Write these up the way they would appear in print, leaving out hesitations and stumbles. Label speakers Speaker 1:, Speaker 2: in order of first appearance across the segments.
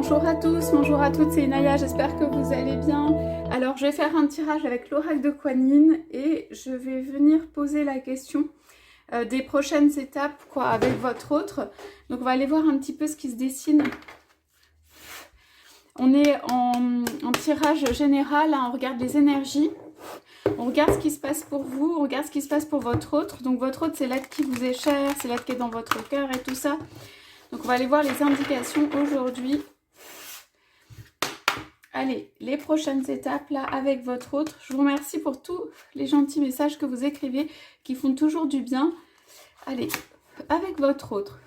Speaker 1: Bonjour à tous, bonjour à toutes, c'est Naya, j'espère que vous allez bien. Alors je vais faire un tirage avec l'oracle de Kuan Yin et je vais venir poser la question des prochaines étapes avec votre autre. Donc on va aller voir un petit peu ce qui se dessine. On est en tirage général, hein, on regarde les énergies, on regarde ce qui se passe pour vous, on regarde ce qui se passe pour votre autre. Donc votre autre, c'est l'être qui vous est cher, c'est l'être qui est dans votre cœur et tout ça. Donc on va aller voir les indications aujourd'hui. Allez, les prochaines étapes là avec votre autre. Je vous remercie pour tous les gentils messages que vous écrivez qui font toujours du bien. Allez, avec votre autre.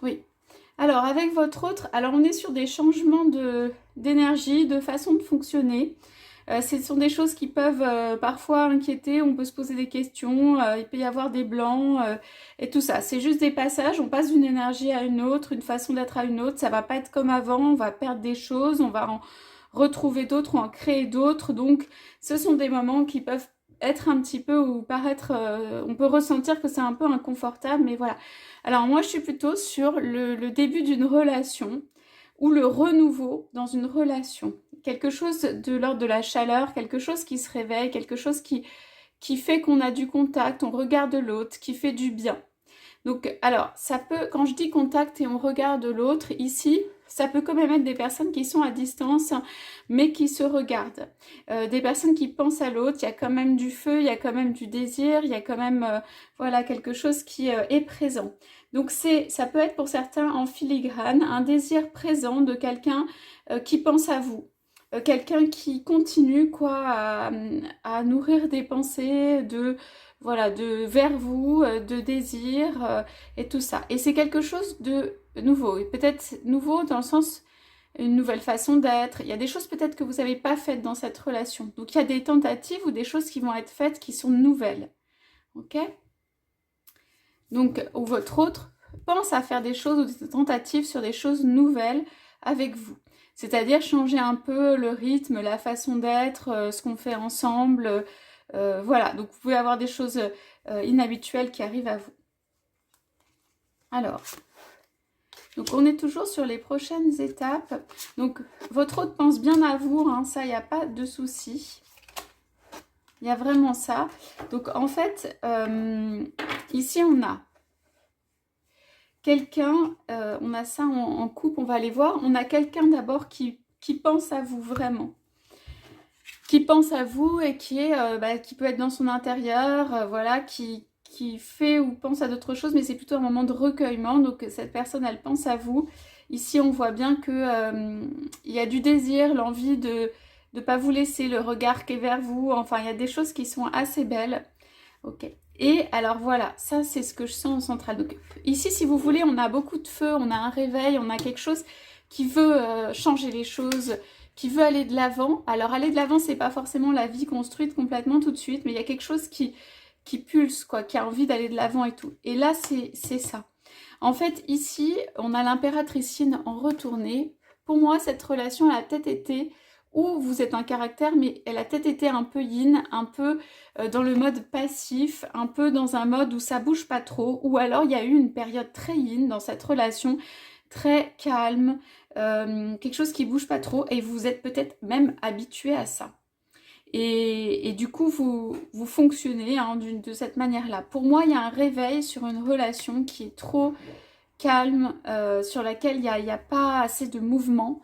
Speaker 1: Oui. Alors avec votre autre, alors on est sur des changements d'énergie, de façon de fonctionner. Ce sont des choses qui peuvent parfois inquiéter, on peut se poser des questions, il peut y avoir des blancs et tout ça. C'est juste des passages, on passe d'une énergie à une autre, une façon d'être à une autre, ça va pas être comme avant, on va perdre des choses, on va en retrouver d'autres ou en créer d'autres. Donc ce sont des moments qui peuvent être un petit peu ou paraître, on peut ressentir que c'est un peu inconfortable, mais voilà. Alors moi je suis plutôt sur le début d'une relation ou le renouveau dans une relation. Quelque chose de l'ordre de la chaleur, quelque chose qui se réveille, quelque chose qui fait qu'on a du contact, on regarde l'autre, qui fait du bien. Donc, alors, ça peut, quand je dis contact et on regarde l'autre, ici, ça peut quand même être des personnes qui sont à distance, mais qui se regardent. Des personnes qui pensent à l'autre, il y a quand même du feu, il y a quand même du désir, il y a quand même, voilà, quelque chose qui est présent. Donc, ça peut être pour certains en filigrane, un désir présent de quelqu'un qui pense à vous. Quelqu'un qui continue à nourrir des pensées voilà, vers vous, de désir et tout ça. Et c'est quelque chose de nouveau, et peut-être nouveau dans le sens une nouvelle façon d'être. Il y a des choses peut-être que vous n'avez pas faites dans cette relation. Donc il y a des tentatives ou des choses qui vont être faites qui sont nouvelles. Ok? Donc, ou votre autre pense à faire des choses ou des tentatives sur des choses nouvelles avec vous. C'est-à-dire changer un peu le rythme, la façon d'être, ce qu'on fait ensemble. Voilà, donc vous pouvez avoir des choses inhabituelles qui arrivent à vous. Alors, donc on est toujours sur les prochaines étapes. Donc votre autre pense bien à vous, hein, ça, il n'y a pas de souci. Il y a vraiment ça. Donc en fait, ici on a quelqu'un, on a ça en couple, on va aller voir. On a quelqu'un d'abord qui pense à vous vraiment. Qui pense à vous et qui peut être dans son intérieur, voilà, qui fait ou pense à d'autres choses, mais c'est plutôt un moment de recueillement. Donc cette personne, elle pense à vous. Ici, on voit bien que il y a du désir, l'envie de ne pas vous laisser, le regard qui est vers vous. Enfin, il y a des choses qui sont assez belles. Ok. Et alors voilà, ça c'est ce que je sens en centrale. Donc ici, si vous voulez, on a beaucoup de feu, on a un réveil, on a quelque chose qui veut changer les choses, qui veut aller de l'avant. Alors aller de l'avant, c'est pas forcément la vie construite complètement tout de suite, mais il y a quelque chose qui pulse, quoi, qui a envie d'aller de l'avant et tout. Et là, c'est ça. En fait, ici, on a l'impératrice Yin en retournée. Pour moi, cette relation, elle a peut-être été, ou vous êtes un caractère, mais elle a peut-être été un peu Yin, un peu dans le mode passif, un peu dans un mode où ça bouge pas trop, ou alors il y a eu une période très Yin dans cette relation, très calme, quelque chose qui bouge pas trop, et vous êtes peut-être même habitué à ça. Et du coup, vous fonctionnez de cette manière-là. Pour moi, il y a un réveil sur une relation qui est trop calme, sur laquelle il n'y a pas assez de mouvement.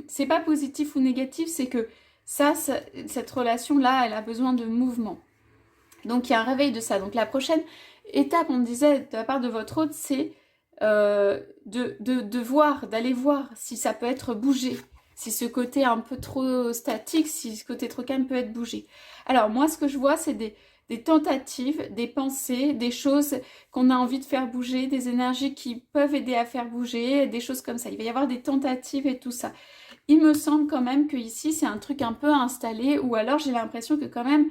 Speaker 1: C'est pas positif ou négatif, c'est que cette relation-là, elle a besoin de mouvement. Donc, il y a un réveil de ça. Donc, la prochaine étape, on disait, de la part de votre hôte, c'est d'aller voir si ça peut être bougé. Si ce côté un peu trop statique, si ce côté trop calme peut être bougé. Alors moi, ce que je vois, c'est des tentatives, des pensées, des choses qu'on a envie de faire bouger, des énergies qui peuvent aider à faire bouger, des choses comme ça. Il va y avoir des tentatives et tout ça. Il me semble quand même que ici, c'est un truc un peu installé, ou alors j'ai l'impression que quand même,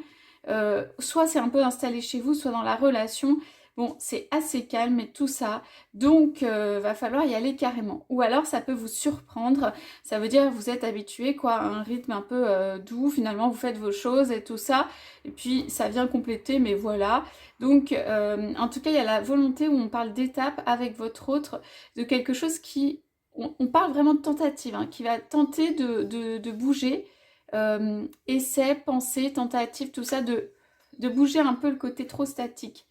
Speaker 1: soit c'est un peu installé chez vous, soit dans la relation, Bon, c'est assez calme et tout ça, donc va falloir y aller carrément. Ou alors ça peut vous surprendre, ça veut dire que vous êtes habitué quoi, à un rythme un peu doux, finalement vous faites vos choses et tout ça, et puis ça vient compléter, mais voilà. Donc en tout cas il y a la volonté où on parle d'étape avec votre autre, de quelque chose qui, on parle vraiment de tentative, hein, qui va tenter de bouger, essai, pensée, tentative, tout ça, de bouger un peu le côté trop statique.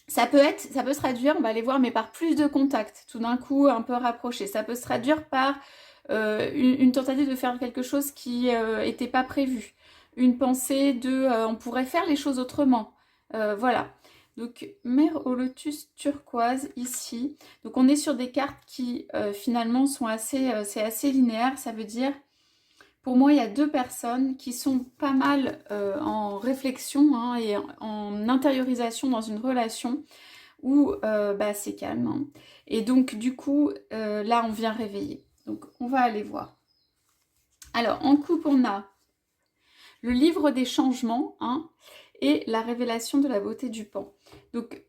Speaker 1: Ça peut se traduire, on va aller voir, mais par plus de contacts, tout d'un coup un peu rapproché. Ça peut se traduire par une tentative de faire quelque chose qui n'était pas prévu. Une pensée de on pourrait faire les choses autrement. Voilà. Donc, mer au lotus turquoise ici. Donc, on est sur des cartes qui finalement sont c'est assez linéaire. Ça veut dire, pour moi, il y a deux personnes qui sont pas mal en réflexion hein, et en intériorisation dans une relation où c'est calme. Hein. Et donc, du coup, là, on vient réveiller. Donc, on va aller voir. Alors, en couple, on a le livre des changements hein, et la révélation de la beauté du pan. Donc,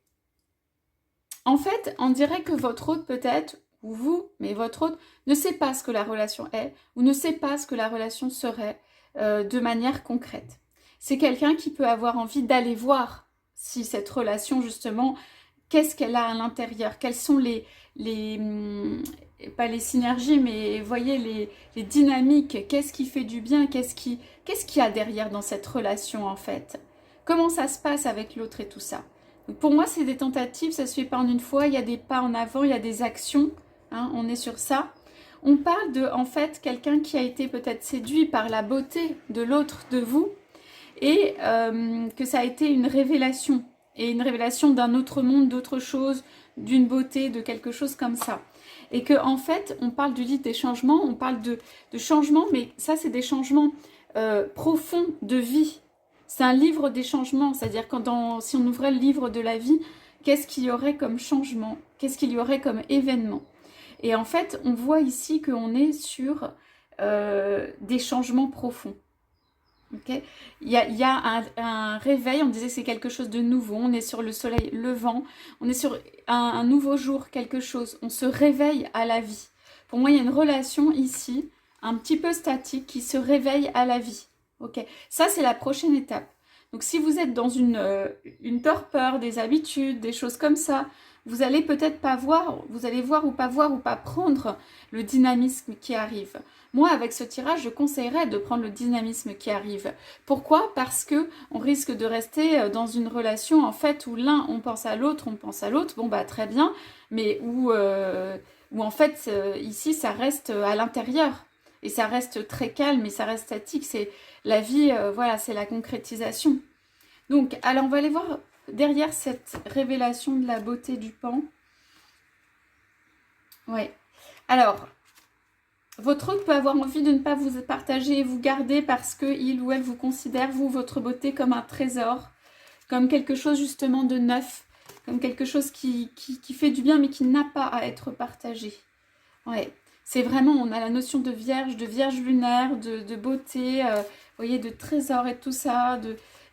Speaker 1: en fait, on dirait que votre hôte peut-être, ou vous, mais votre hôte, ne sait pas ce que la relation est, ou ne sait pas ce que la relation serait de manière concrète. C'est quelqu'un qui peut avoir envie d'aller voir si cette relation, justement, qu'est-ce qu'elle a à l'intérieur, quelles sont pas les synergies, mais voyez les dynamiques, qu'est-ce qui fait du bien, qu'est-ce qu'il y a derrière dans cette relation en fait. Comment ça se passe avec l'autre et tout ça. Donc pour moi, c'est des tentatives, ça se fait pas en une fois, il y a des pas en avant, il y a des actions, hein, on est sur ça. On parle de, en fait, quelqu'un qui a été peut-être séduit par la beauté de l'autre, de vous, et que ça a été une révélation, et une révélation d'un autre monde, d'autre chose, d'une beauté, de quelque chose comme ça. Et que en fait, on parle du livre des changements, on parle de changements, mais ça, c'est des changements profonds de vie. C'est un livre des changements, c'est-à-dire si on ouvrait le livre de la vie, qu'est-ce qu'il y aurait comme changement? Qu'est-ce qu'il y aurait comme événement? Et en fait, on voit ici qu'on est sur des changements profonds. Okay. Il y a un réveil, on disait que c'est quelque chose de nouveau, on est sur le soleil levant, on est sur un nouveau jour, quelque chose, on se réveille à la vie. Pour moi, il y a une relation ici, un petit peu statique, qui se réveille à la vie. Okay. Ça, c'est la prochaine étape. Donc, si vous êtes dans une torpeur, des habitudes, des choses comme ça, vous allez peut-être pas voir, vous allez voir ou pas prendre le dynamisme qui arrive. Moi, avec ce tirage, je conseillerais de prendre le dynamisme qui arrive. Pourquoi? Parce que on risque de rester dans une relation en fait où l'un on pense à l'autre, bon bah très bien, mais où en fait ici ça reste à l'intérieur et ça reste très calme et ça reste statique. C'est la vie, voilà, c'est la concrétisation. Donc, alors on va aller voir derrière cette révélation de la beauté du pan. Ouais. Alors. Votre hôte peut avoir envie de ne pas vous partager et vous garder parce qu'il ou elle vous considère, vous, votre beauté, comme un trésor, comme quelque chose justement de neuf, comme quelque chose qui fait du bien mais qui n'a pas à être partagé. Ouais, c'est vraiment, on a la notion de vierge lunaire, de beauté, vous voyez, de trésor et tout ça,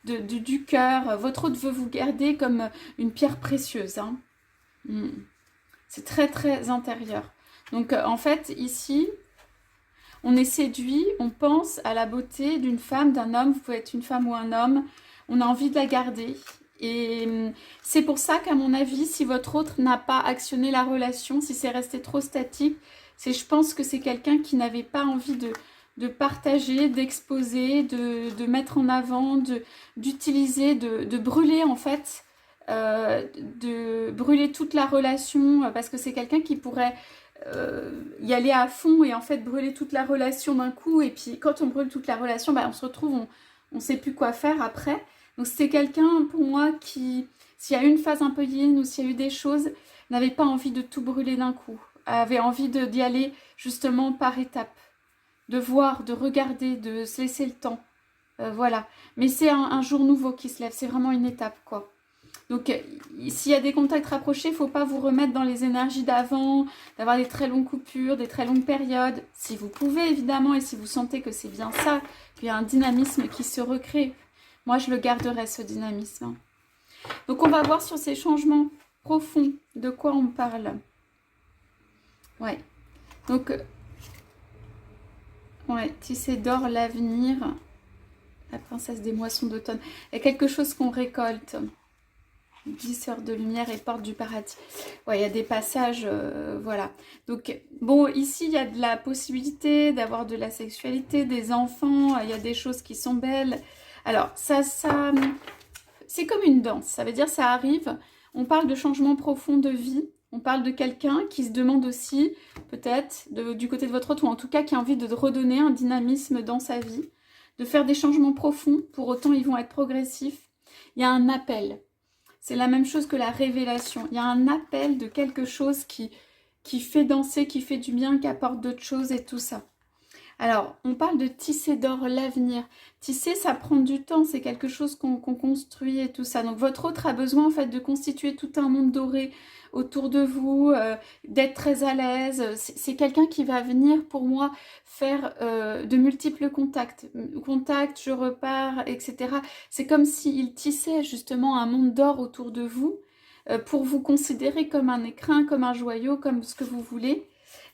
Speaker 1: du cœur. Votre hôte veut vous garder comme une pierre précieuse. Hein. C'est très très intérieur. Donc en fait, ici... On est séduit, on pense à la beauté d'une femme, d'un homme, vous pouvez être une femme ou un homme, on a envie de la garder. Et c'est pour ça qu'à mon avis, si votre autre n'a pas actionné la relation, si c'est resté trop statique, je pense que c'est quelqu'un qui n'avait pas envie de partager, d'exposer, de mettre en avant, d'utiliser, de brûler en fait, de brûler toute la relation, parce que c'est quelqu'un qui pourrait... y aller à fond et en fait brûler toute la relation d'un coup, et puis quand on brûle toute la relation, on se retrouve, on ne sait plus quoi faire après. Donc c'est quelqu'un pour moi qui, s'il y a eu une phase un peu yin ou s'il y a eu des choses, n'avait pas envie de tout brûler d'un coup, avait envie d'y aller justement par étapes, de voir, de regarder, de se laisser le temps, voilà. Mais c'est un jour nouveau qui se lève, c'est vraiment une étape quoi. Donc, s'il y a des contacts rapprochés, il ne faut pas vous remettre dans les énergies d'avant, d'avoir des très longues coupures, des très longues périodes. Si vous pouvez, évidemment, et si vous sentez que c'est bien ça, qu'il y a un dynamisme qui se recrée. Moi, je le garderai, ce dynamisme. Donc, on va voir sur ces changements profonds de quoi on parle. Ouais. Donc, ouais, tisser d'or l'avenir, la princesse des moissons d'automne. Il y a quelque chose qu'on récolte. 10 heures de lumière et porte du paradis. Ouais, il y a des passages, voilà. Donc, bon, ici, il y a de la possibilité d'avoir de la sexualité, des enfants, il y a des choses qui sont belles. Alors, ça c'est comme une danse. Ça veut dire, ça arrive, on parle de changement profond de vie, on parle de quelqu'un qui se demande aussi, peut-être, du côté de votre autre, ou en tout cas, qui a envie de redonner un dynamisme dans sa vie, de faire des changements profonds, pour autant, ils vont être progressifs. Il y a un appel. C'est la même chose que la révélation. Il y a un appel de quelque chose qui fait danser, qui fait du bien, qui apporte d'autres choses et tout ça. Alors, on parle de tisser d'or l'avenir. Tisser, ça prend du temps, c'est quelque chose qu'on construit et tout ça. Donc, votre autre a besoin en fait de constituer tout un monde doré autour de vous, d'être très à l'aise. C'est quelqu'un qui va venir, pour moi, faire de multiples contacts. Contact, je repars, etc. C'est comme s'il tissait justement un monde d'or autour de vous pour vous considérer comme un écrin, comme un joyau, comme ce que vous voulez.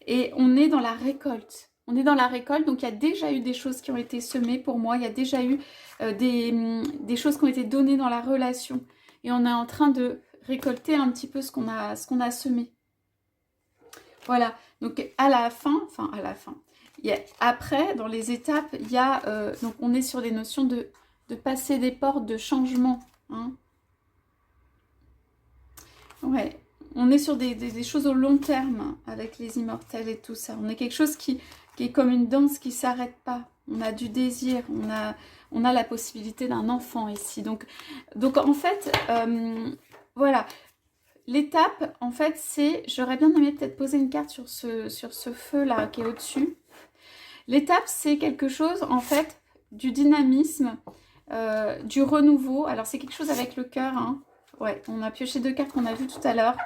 Speaker 1: Et on est dans la récolte. On est dans la récolte, donc il y a déjà eu des choses qui ont été semées pour moi. Il y a déjà eu des choses qui ont été données dans la relation. Et on est en train de récolter un petit peu ce qu'on a semé. Voilà, donc à la fin, après, dans les étapes, il y a, donc on est sur les notions de passer des portes, de changement. Hein. Ouais, on est sur des choses au long terme avec les immortels et tout ça. On est quelque chose qui est comme une danse qui ne s'arrête pas. On a du désir, on a la possibilité d'un enfant ici. Donc en fait, voilà. L'étape, en fait, c'est... J'aurais bien aimé peut-être poser une carte sur ce feu-là qui est au-dessus. L'étape, c'est quelque chose, en fait, du dynamisme, du renouveau. Alors, c'est quelque chose avec le cœur, hein. Ouais, on a pioché 2 cartes qu'on a vues tout à l'heure.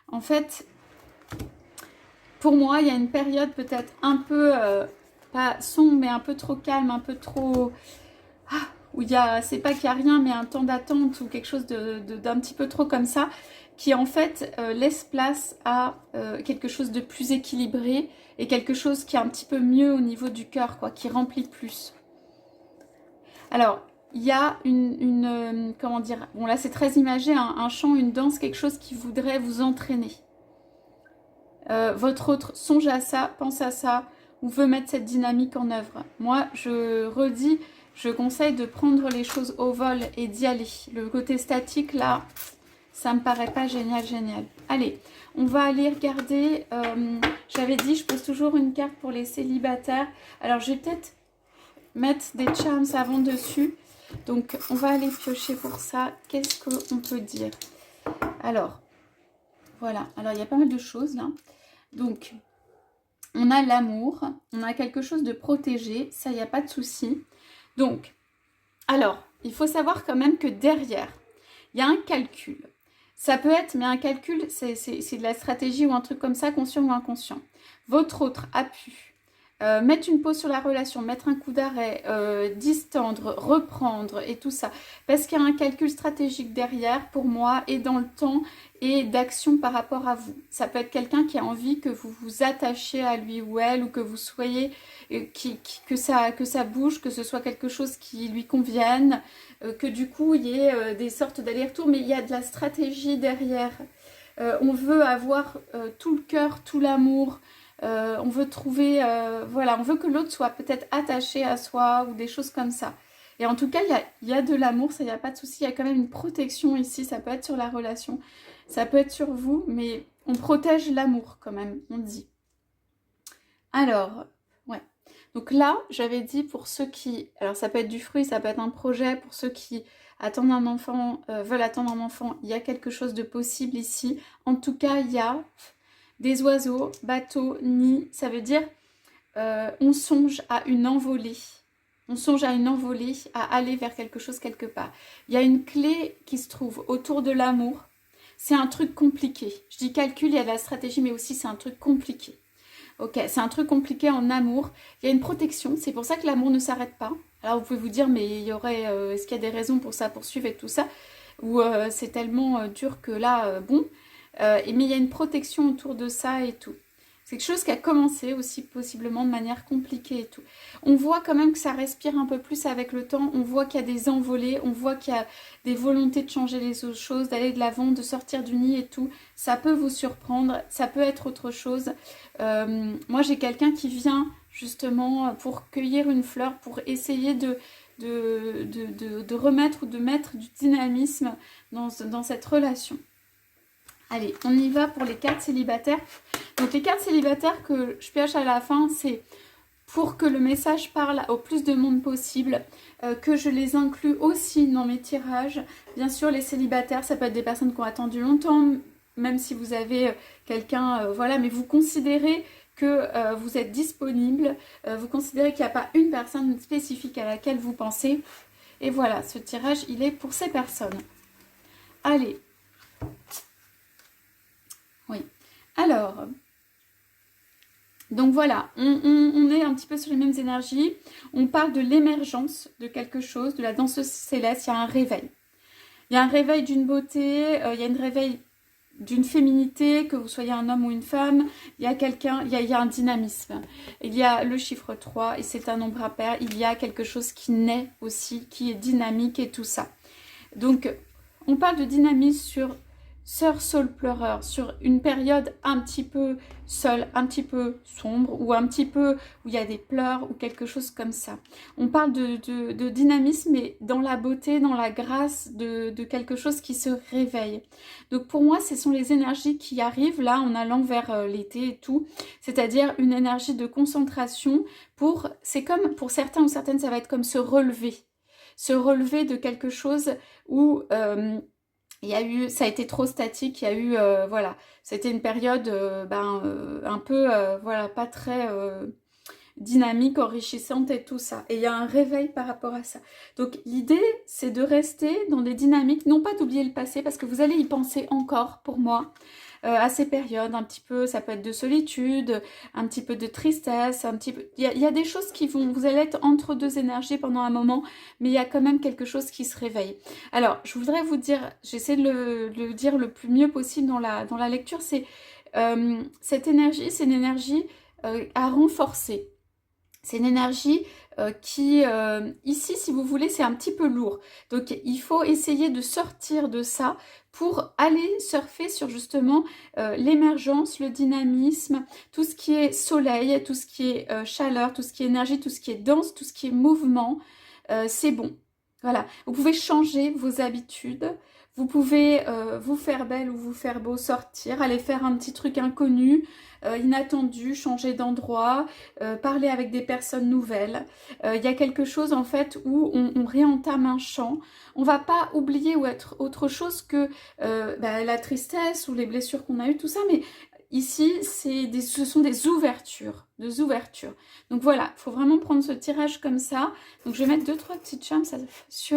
Speaker 1: En fait, pour moi, il y a une période peut-être un peu, pas sombre, mais un peu trop calme, un peu trop... où il y a, c'est pas qu'il n'y a rien, mais un temps d'attente ou quelque chose d'un petit peu trop comme ça, qui en fait laisse place à quelque chose de plus équilibré et quelque chose qui est un petit peu mieux au niveau du cœur, quoi, qui remplit plus. Alors, il y a comment dire, bon là c'est très imagé, un chant, une danse, quelque chose qui voudrait vous entraîner. Votre autre songe à ça, pense à ça, ou veut mettre cette dynamique en œuvre. Moi, je redis, je conseille de prendre les choses au vol et d'y aller. Le côté statique, là, ça me paraît pas génial. Allez, on va aller regarder. J'avais dit, je pose toujours une carte pour les célibataires. Alors, je vais peut-être mettre des charms avant dessus. Donc, on va aller piocher pour ça. Qu'est-ce qu'on peut dire? Alors, voilà. Alors, il y a pas mal de choses, là. Donc, on a l'amour. On a quelque chose de protégé. Ça, il n'y a pas de souci. Donc, alors, il faut savoir quand même que derrière, il y a un calcul. Ça peut être, mais un calcul, c'est de la stratégie ou un truc comme ça, conscient ou inconscient. Votre autre a pu mettre une pause sur la relation, mettre un coup d'arrêt, distendre, reprendre et tout ça. Parce qu'il y a un calcul stratégique derrière, pour moi, et dans le temps, et d'action par rapport à vous. Ça peut être quelqu'un qui a envie que vous vous attachiez à lui ou elle, ou que vous soyez, que ça bouge, que ce soit quelque chose qui lui convienne, que du coup il y ait des sortes d'allers-retours, mais il y a de la stratégie derrière. On veut avoir tout le cœur, tout l'amour, on veut trouver, voilà, on veut que l'autre soit peut-être attaché à soi ou des choses comme ça. Et en tout cas, il y a de l'amour, ça, il n'y a pas de souci, il y a quand même une protection ici, ça peut être sur la relation, ça peut être sur vous, mais on protège l'amour quand même, on dit. Alors, ouais. Donc là, j'avais dit pour ceux qui... Alors ça peut être du fruit, ça peut être un projet. Pour ceux qui attendent un enfant, veulent attendre un enfant, il y a quelque chose de possible ici. En tout cas, il y a des oiseaux, bateaux, nids. Ça veut dire on songe à une envolée. On songe à une envolée, à aller vers quelque chose quelque part. Il y a une clé qui se trouve autour de l'amour. C'est un truc compliqué. Je dis calcul, il y a de la stratégie, mais aussi c'est un truc compliqué. Ok, c'est un truc compliqué en amour. Il y a une protection, c'est pour ça que l'amour ne s'arrête pas. Alors vous pouvez vous dire, mais il y aurait, est-ce qu'il y a des raisons pour ça poursuivre et tout ça? ou c'est tellement dur que là, bon. Mais il y a une protection autour de ça et tout. C'est quelque chose qui a commencé aussi possiblement de manière compliquée et tout. On voit quand même que ça respire un peu plus avec le temps. On voit qu'il y a des envolées. On voit qu'il y a des volontés de changer les autres choses, d'aller de l'avant, de sortir du nid et tout. Ça peut vous surprendre. Ça peut être autre chose. Moi, j'ai quelqu'un qui vient justement pour cueillir une fleur, pour essayer de remettre ou de mettre du dynamisme dans cette relation. Allez, on y va pour les cartes célibataires. Donc les cartes célibataires que je pioche à la fin, c'est pour que le message parle au plus de monde possible, que je les inclus aussi dans mes tirages. Bien sûr, les célibataires, ça peut être des personnes qui ont attendu longtemps, même si vous avez quelqu'un, voilà, mais vous considérez que vous êtes disponible, vous considérez qu'il n'y a pas une personne spécifique à laquelle vous pensez. Et voilà, ce tirage, il est pour ces personnes. Allez. Oui. Alors, donc voilà, on est un petit peu sur les mêmes énergies. On parle de l'émergence de quelque chose, de la danseuse céleste. Il y a un réveil. Il y a un réveil d'une beauté, il y a un réveil d'une féminité, que vous soyez un homme ou une femme. Il y a quelqu'un, il y a un dynamisme. Il y a le chiffre 3 et c'est un nombre impair. Il y a quelque chose qui naît aussi, qui est dynamique et tout ça. Donc, on parle de dynamisme sur Sœur Saule Pleureur, sur une période un petit peu seule, un petit peu sombre, ou un petit peu où il y a des pleurs, ou quelque chose comme ça. On parle de dynamisme, mais dans la beauté, dans la grâce de quelque chose qui se réveille. Donc pour moi, ce sont les énergies qui arrivent là en allant vers l'été et tout, c'est-à-dire une énergie de concentration pour, c'est comme pour certains ou certaines, ça va être comme se relever de quelque chose où il y a eu, ça a été trop statique, il y a eu, voilà, c'était une période un peu, voilà, pas très dynamique, enrichissante et tout ça. Et il y a un réveil par rapport à ça. Donc l'idée, c'est de rester dans des dynamiques, non pas d'oublier le passé, parce que vous allez y penser encore, pour moi, à ces périodes, un petit peu, ça peut être de solitude, un petit peu de tristesse, un petit peu... Il y a des choses qui vont... Vous allez être entre deux énergies pendant un moment, mais il y a quand même quelque chose qui se réveille. Alors, je voudrais vous dire, j'essaie de le dire le plus mieux possible dans la lecture, c'est cette énergie, c'est une énergie à renforcer. C'est une énergie qui, ici, si vous voulez, c'est un petit peu lourd. Donc, il faut essayer de sortir de ça pour aller surfer sur justement l'émergence, le dynamisme, tout ce qui est soleil, tout ce qui est chaleur, tout ce qui est énergie, tout ce qui est danse, tout ce qui est mouvement. C'est bon. Voilà. Vous pouvez changer vos habitudes. Vous pouvez vous faire belle ou vous faire beau, sortir, aller faire un petit truc inconnu, inattendu, changer d'endroit, parler avec des personnes nouvelles. Il y a quelque chose en fait où on réentame un champ. On va pas oublier ou être autre chose que la tristesse ou les blessures qu'on a eues, tout ça, mais ici, ce sont des ouvertures, Donc voilà, il faut vraiment prendre ce tirage comme ça. Donc je vais mettre 2-3 petites charmes sur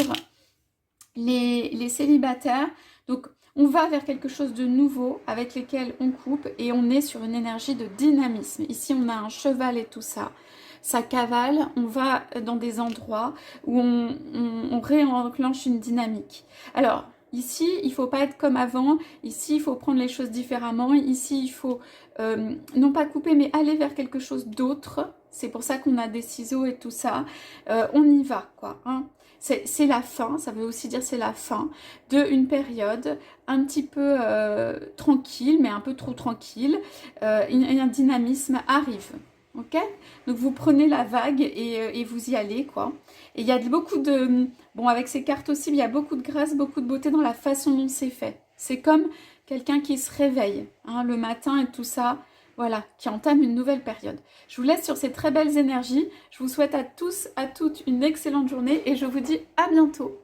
Speaker 1: les célibataires. Donc on va vers quelque chose de nouveau avec lesquels on coupe et on est sur une énergie de dynamisme. Ici on a un cheval et tout ça. Ça cavale, on va dans des endroits où on réenclenche une dynamique. Alors ici, il ne faut pas être comme avant. Ici, il faut prendre les choses différemment. Ici, il faut non pas couper, mais aller vers quelque chose d'autre. C'est pour ça qu'on a des ciseaux et tout ça. On y va, quoi. Hein. C'est la fin, ça veut aussi dire c'est la fin d'une période un petit peu tranquille, mais un peu trop tranquille. Un dynamisme arrive. Ok, donc vous prenez la vague et vous y allez, quoi. Et il y a beaucoup de... Bon, avec ces cartes aussi, il y a beaucoup de grâce, beaucoup de beauté dans la façon dont c'est fait. C'est comme quelqu'un qui se réveille hein, le matin et tout ça. Voilà, qui entame une nouvelle période. Je vous laisse sur ces très belles énergies. Je vous souhaite à tous, à toutes une excellente journée et je vous dis à bientôt.